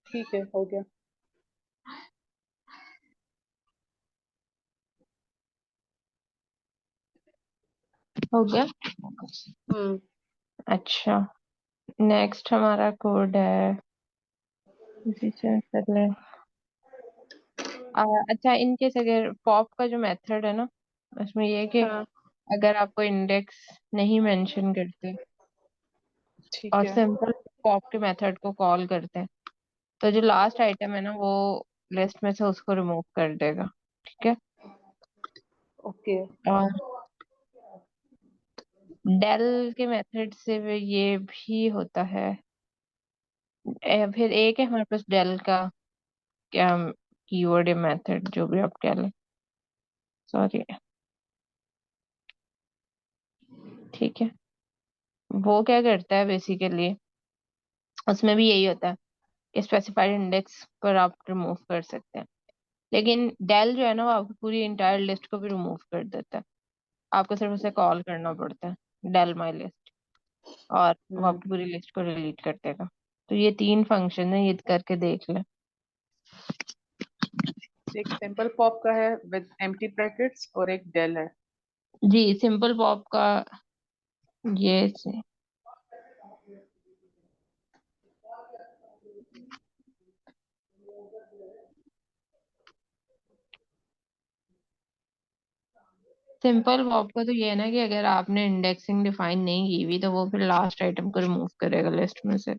ठीक है, हो गया। हो गया। हम्म। अच्छा, नेक्स्ट हमारा कोड है, इसी से कर ले। अच्छा, इनकेस अगर पॉप का जो मेथड है ना, उसमें ये है कि हाँ। अगर आपको इंडेक्स नहीं मेंशन करते ठीक और है। सिंपल पॉप के मेथड को कॉल करते हैं, तो जो लास्ट आइटम है ना वो लिस्ट में से उसको रिमूव कर देगा। ठीक है। ओके। और डेल के मेथड से भी ये भी होता है। फिर एक है हमारे पास डेल का, क्या कीवर्ड है, मेथड जो भी आप कह लें, सॉरी। ठीक है। वो क्या करता है बेसिकली, उसमें भी यही होता है, स्पेसिफाइड इंडेक्स पर आप रिमूव कर सकते हैं, लेकिन डेल जो है ना वो आपकी पूरी इंटायर लिस्ट को भी रिमूव कर देता है। आपको सिर्फ उसे कॉल करना पड़ता है, डेल माई लिस्ट, और वो हम्म। आपकी पूरी लिस्ट को डिलीट कर देगा। तो ये तीन फंक्शन है, ये करके देख ले। एक सिंपल पॉप का है विद एम्प्टी ब्रैकेट्स और एक डेल है। जी सिंपल पॉप का ये सिंपल पॉप का तो ये है ना कि अगर आपने इंडेक्सिंग डिफाइन नहीं की हुई तो वो फिर लास्ट आइटम को रिमूव करेगा लिस्ट में से।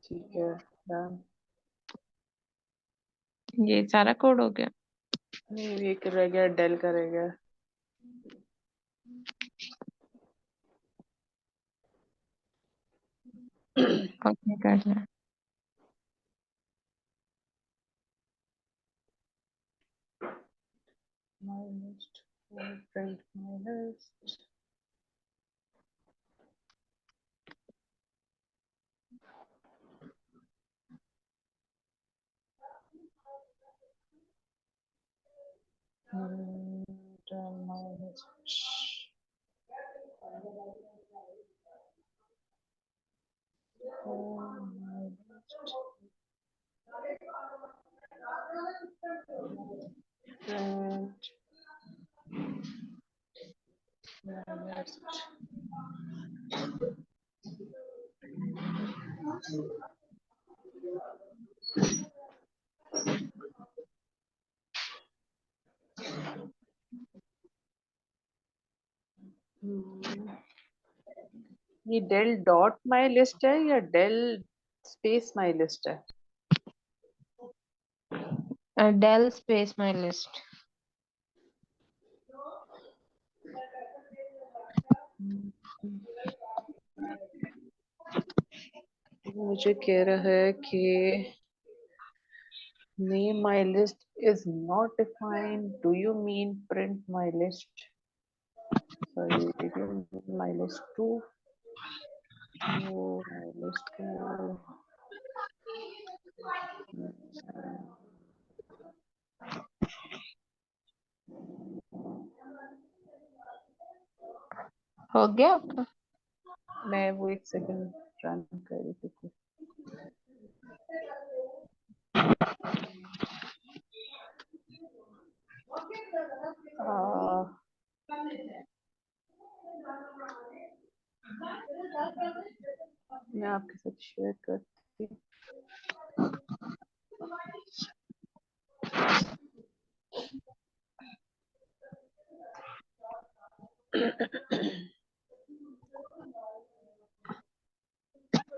ठीक है, डन। ये सारा कोड हो गया। नहीं, एक रह गया, डेल का रह गया। ओके कर लिया। My list, print my list. Done my list. And my list. ये डेल डॉट माई लिस्ट है या डेल स्पेस माई लिस्ट है? Del space my list. मुझे कह रहा है कि name my list is not defined. Do you mean print my list? Sorry, did you mean my list too? No, my list too. हो गया आपका? मैं वो एक सेकंड रन कर रही थी। आ, मैं आपके साथ शेयर करती हूँ।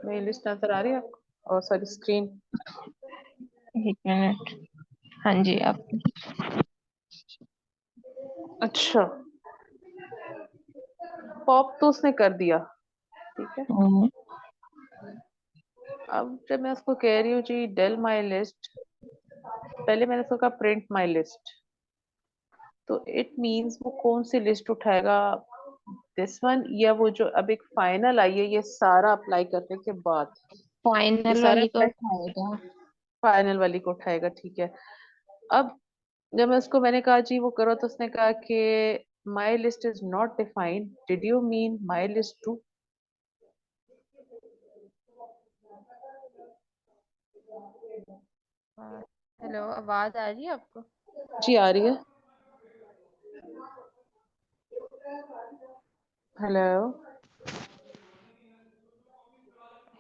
मेरी लिस्ट नजर आ रही है आपको? और सॉरी, स्क्रीन। एक मिनट। हाँ जी आप। अच्छा, पॉप तो उसने कर दिया, ठीक है। हम्म, अब जब मैं उसको कह रही हूँ जी डेल माई लिस्ट, पहले मैंने उसको कहा प्रिंट माई लिस्ट, तो इट मींस वो कौन सी लिस्ट उठाएगा, दिस वन या वो जो अब एक फाइनल आई है ये सारा अप्लाई करने के बाद? ये फाइनल सारा वाली को अप्लाई उठाएगा। फाइनल वाली को उठाएगा, ठीक है। अब जब मैं उसको मैंने कहा जी वो करो, तो उसने कहा कि my list is not defined, did you mean my list two? हाँ, हेलो आवाज आ रही है आपको? जी आ रही है। Hello,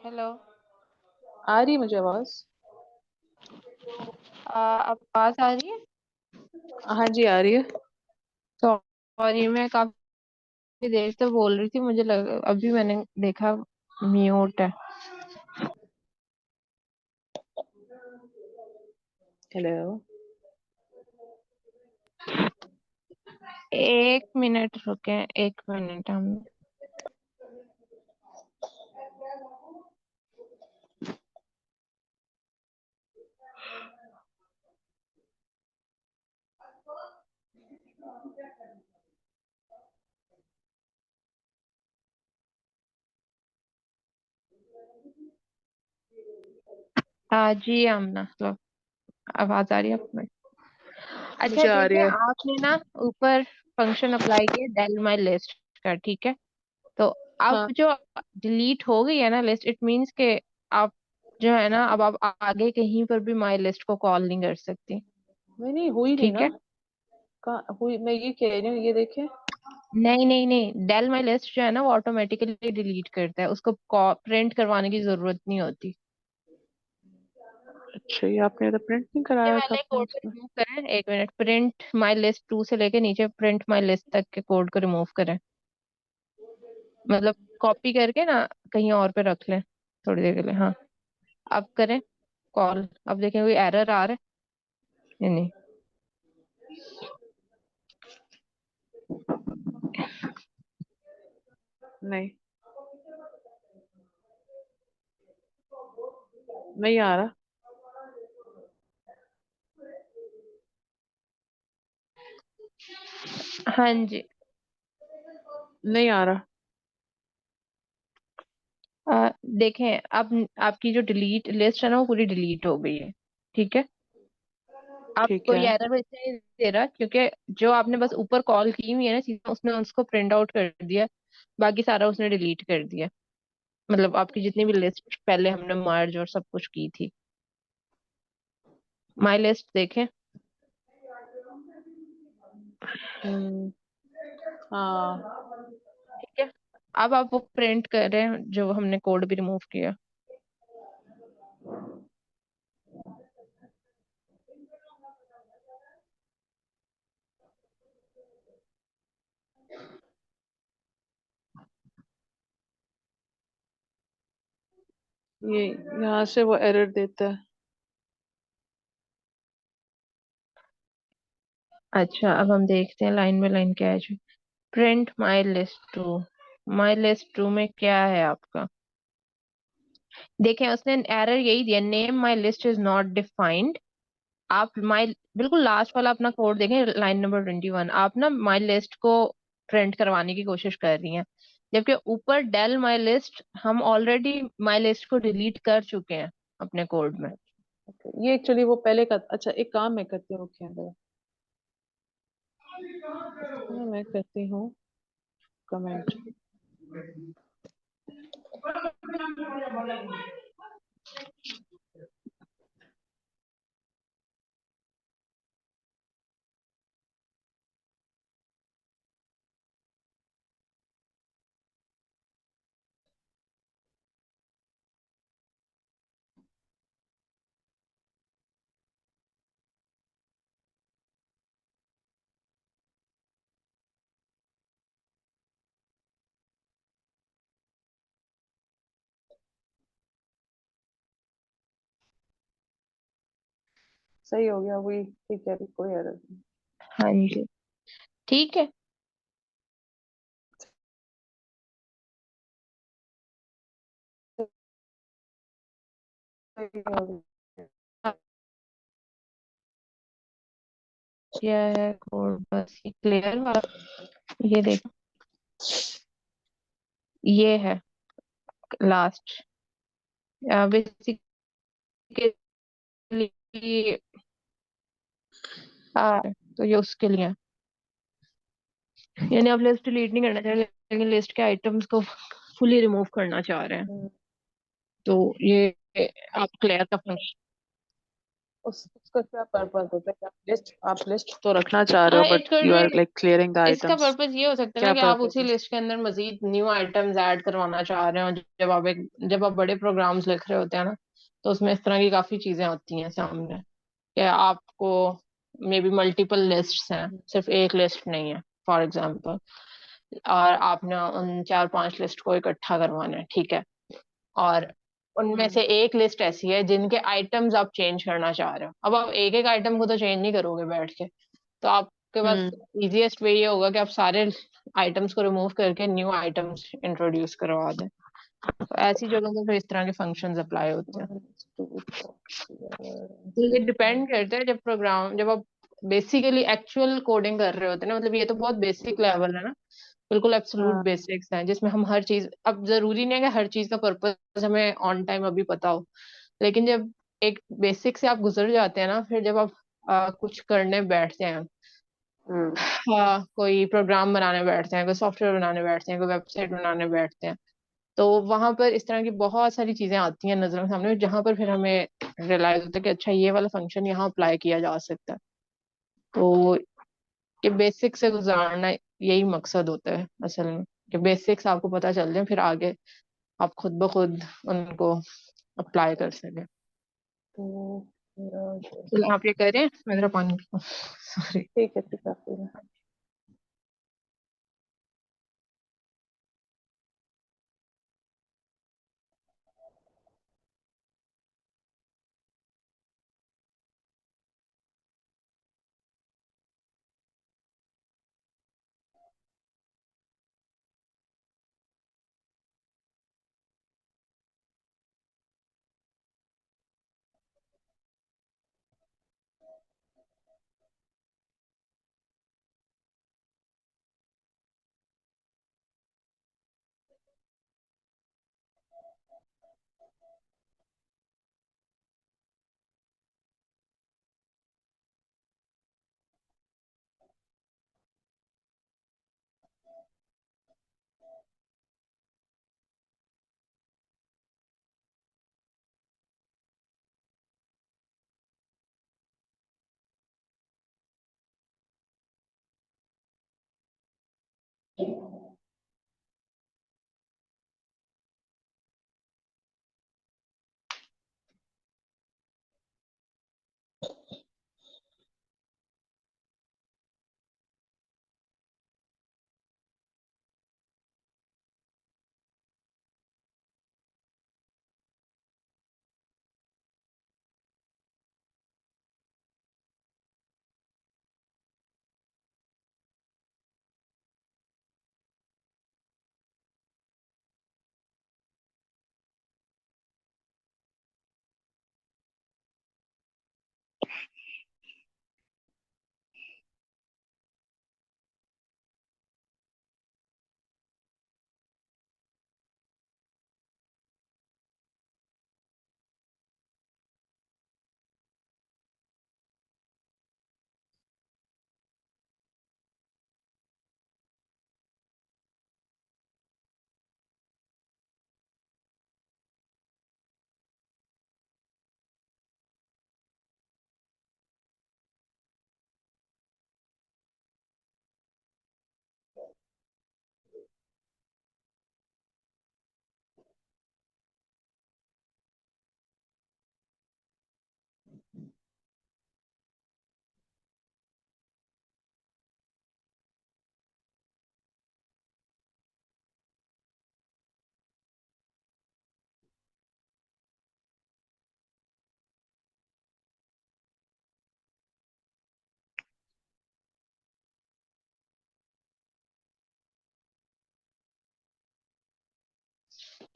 hello. आ रही है मुझे आवाज। आवाज आ रही है? हाँ जी आ रही है। सॉरी मैं काफी देर से बोल रही थी, मुझे लग अभी मैंने देखा म्यूट है। हेलो। एक मिनट रुके, एक मिनट हम। हाँ जी आमना, तो आवाज आ रही है आपको? अच्छा मुझे आ रही देखिए, है। आपने ना ऊपर फंक्शन अप्लाई किया डेल माई लिस्ट का, ठीक है। तो अब हाँ। जो डिलीट हो गई है ना लिस्ट, इट मीन्स के आप जो है ना, अब आप आगे कहीं पर भी माई लिस्ट को कॉल नहीं कर सकती। नहीं नहीं, हुई नहीं ठीक ना। है। कहाँ हुई, मैं ये कह रही हूँ, ये देखे। नहीं नहीं नहीं, डेल माई लिस्ट जो है ना वो ऑटोमेटिकली डिलीट करता है, उसको प्रिंट करवाने की जरूरत नहीं होती। अच्छा, ये आपने तो प्रिंट नहीं ये कराया था वाले अपने कोड को उसमें। रिमूव करें, एक मिनट, प्रिंट माई लिस्ट 2 से लेके नीचे प्रिंट माई लिस्ट तक के कोड को रिमूव करें। मतलब कॉपी करके ना कहीं और पे रख लें थोड़ी देर के लिए। हाँ, अब करें कॉल, अब देखें कोई एरर आ रहा है या नहीं। नहीं, नहीं आ रहा। हाँ जी। नहीं आ रहा। देखें, अब आपकी जो डिलीट लिस्ट है ना वो पूरी डिलीट हो गई है, ठीक है। आप ठीक कोई है। एरर इसलिए नहीं दे रहा क्योंकि जो आपने बस ऊपर कॉल की हुई है ना चीजें, उसने उसको प्रिंट आउट कर दिया, बाकी सारा उसने डिलीट कर दिया। मतलब आपकी जितनी भी लिस्ट पहले हमने मर्ज और सब कुछ की थी। माई लिस्ट देखें। हम्म। हाँ। ठीक है। अब आप वो प्रिंट कर रहे हैं जो हमने कोड भी रिमूव किया। ये यहाँ से वो एरर देता है। अच्छा, अब हम देखते हैं लाइन बाय लाइन क्या है जो print my list two. My list two में क्या है आपका? देखें, उसने एरर यही दिया, name my list is not defined. आप माई, बिल्कुल लास्ट वाला अपना कोड देखें, लाइन नंबर 21, आप ना माई लिस्ट को प्रिंट करवाने की कोशिश कर रही हैं, जबकि ऊपर डेल माई लिस्ट हम ऑलरेडी माई लिस्ट को डिलीट कर चुके हैं अपने कोड में। Okay, ये एक्चुअली वो पहले का। अच्छा, एक काम मैं करती हूँ, क्या इसमें मैं करती हूँ कमेंट। सही हो गया, वही ठीक है, अभी कोई एरर नहीं। हाँ जी, ठीक है। सही हो गया। क्या है कोड, बस ये क्लियर हुआ। ये देखो, ये है लास्ट, बेसिकली तो ये उसके लिए है। यानी आप लिस्ट डिलीट नहीं करना चाह रहे, लेकिन लिस्ट के आइटम्स को फुली रिमूव करना चाह रहे हैं। हम्म। तो ये आप क्लियर का फंक्शन। उसका क्या पर्पस होता है कि आप लिस्ट तो रखना चाह रहे हाँ, हो, but you are like clearing the इसका आइटम्स। पर्पस ये हो सकता है ना क्या कि आप पर्पस उसी है? लिस्ट के अंदर मजीद न्यू आइटम्स ऐड करवाना चाह रहे हो। जब आप बड़े प्रोग्राम्स लिख रहे होते हैं ना, तो उसमें इस तरह की काफी चीजें होती हैं सामने, कि आपको मे बी मल्टीपल लिस्ट्स हैं, सिर्फ एक लिस्ट नहीं है, फॉर एग्जाम्पल। और आपने उन 4-5 लिस्ट को इकट्ठा करवाना है, ठीक है। और उनमें हम्म। से एक लिस्ट ऐसी है जिनके आइटम्स आप चेंज करना चाह रहे हो। अब आप एक एक आइटम को तो चेंज नहीं करोगे बैठ के, तो आपके पास हम्म। इजीएस्ट वे ये होगा कि आप सारे आइटम्स को रिमूव करके न्यू आइटम्स इंट्रोड्यूस करवा दें। तो ऐसी जगहों पर फिर इस तरह के फंक्शंस अप्लाई होते हैं। 1 2 3 तो ये डिपेंड करता है, जब आप बेसिकली एक्चुअल कोडिंग कर रहे होते हैं ना, मतलब ये तो बहुत बेसिक लेवल है ना, बिल्कुल एब्सोल्यूट हाँ। बेसिक्स हैं जिसमें हम हर चीज, अब जरूरी नहीं है कि हर चीज का पर्पस हमें ऑन टाइम अभी पता हो, लेकिन जब एक बेसिक से आप गुजर जाते हैं ना, फिर जब आप कुछ करने बैठते हैं, हम्म। कोई प्रोग्राम बनाने बैठते हैं, कोई सॉफ्टवेयर बनाने बैठते हैं, कोई वेबसाइट बनाने बैठते हैं, तो वहां पर इस तरह की बहुत सारी चीजें आती हैं नजरों के सामने, जहां पर फिर हमें रियलाइज होता है कि अच्छा ये वाला फंक्शन यहाँ अप्लाई किया जा सकता है। तो ये बेसिक से गुजारना, यही मकसद होता है असल में, कि बेसिक्स आपको पता चल जाए, फिर आगे आप खुद ब खुद उनको अप्लाई कर सकें। तो चलो आप ये करें, मैं जरा पानी पीऊँ। सॉरी। ठीक है, ठीक है।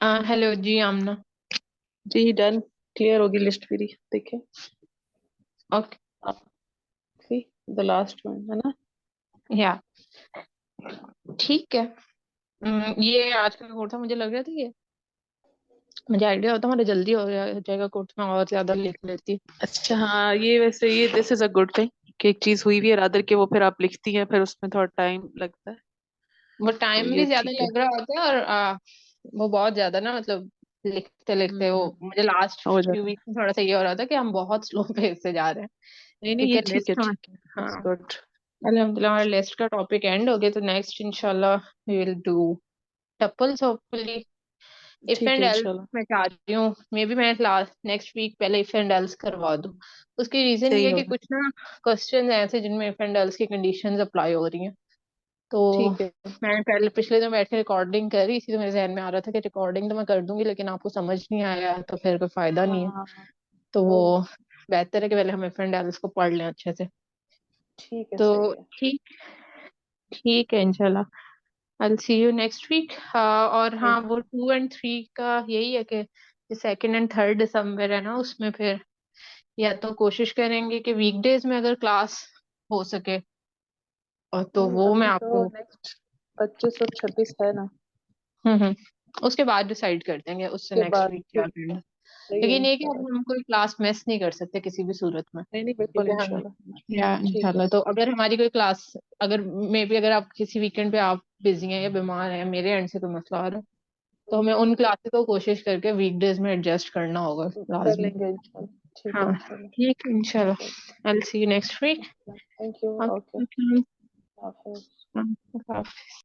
हेलो जी आमना। जी डन। क्लियर होगी लिस्ट मेरी, देखिए। Okay. See the last one है ना। या ठीक है। ये आज का कोर्स था, मुझे लग रहा था ये, मुझे आइडिया होता हमारा जल्दी हो जाएगा कोर्स में, और ज्यादा लिख लेती। अच्छा, हाँ, ये वैसे ये this is a good thing कि एक चीज हुई भी है रादर के वो फिर आप लिखती हैं, फिर उसमें थोड़ा टाइम लगता है। वो तो टाइम ये भी ज्यादा ठीक है। लग रहा होता है, और वो बहुत ज्यादा ना, मतलब लिखते लिखते वो, हम्म। मुझे लास्ट हो फ्यू जाता है। वीक में थोड़ा सा ये हो रहा था कि हम बहुत स्लो पेस से जा रहे हैं। नहीं नहीं, ठीक ये है, ठीक है, लिस्ट में। ठीक है, इट्स हाँ, गुड। अल्हम्दुलिल्लाह हमारे लिस्ट का टॉपिक एंड हो गया, तो नेक्स्ट इंशाल्लाह we will do tuples hopefully. If ठीक एंड है एल्स इंशाल्लाह। मैं चाह रही हूँ, मे बी मैं लास्ट नेक्स्ट वीक पहले इफ एंड एल्स करवा दूँ। उसकी रीजन ये सही है कि होगा। कुछ ना क्वेश्चन ऐसे जिनमें इफ एंड एल्स की कंडीशंस अप्लाई हो रही हैं। तो ठीक है। मैं पहले पिछले दिन बैठ के रिकॉर्डिंग कर रही थी, तो मेरे जहन में आ रहा था कि रिकॉर्डिंग तो मैं कर दूंगी, लेकिन आपको समझ नहीं आया तो फिर कोई फायदा नहीं है। हाँ। तो वो ओ। बेहतर है कि पहले हम इफ एंड एल्स को पढ़ लें अच्छे से। ठीक है, सही तो है। ठीक, ठीक है इंशाल्लाह। आई सी यू नेक्स्ट वीक। और हाँ, ठीक। वो 2 और 3 का यही है कि सेकेंड एंड थर्ड दिसंबर है ना, उसमें फिर या तो कोशिश करेंगे कि वीकडेज में अगर क्लास हो सके, और तो वो मैं अभी तो आपको, नेक्स्ट 25 और 26 है ना। उसके बाद डिसाइड कर देंगे उससे के नेक्स्ट बाद वीक क्या फिर करना है। सही है लेकिन ये कि अब इंशाल्लाह। हम कोई क्लास मिस नहीं कर सकते किसी भी सूरत में, नहीं नहीं, बिल्कुल क्योंकि हम, इंशाल्लाह। या ठीक है। इंशाल्लाह, तो अगर हमारी कोई क्लास, अगर मे बी अगर आप किसी वीकेंड पे आप बिजी हैं या बीमार हैं, मेरे एंड से कोई मसला आ रहा है, तो हमें उन क्लासेस को कोशिश करके वीकडेज में एडजस्ट करना होगा कर लाजमी। लेंगे इंशाल्लाह, ठीक है हाँ, इंशाल्लाह। ठीक है चलो, इंशाल्लाह, I will see you next week. Thank you. Okay. Okay. Hafiz.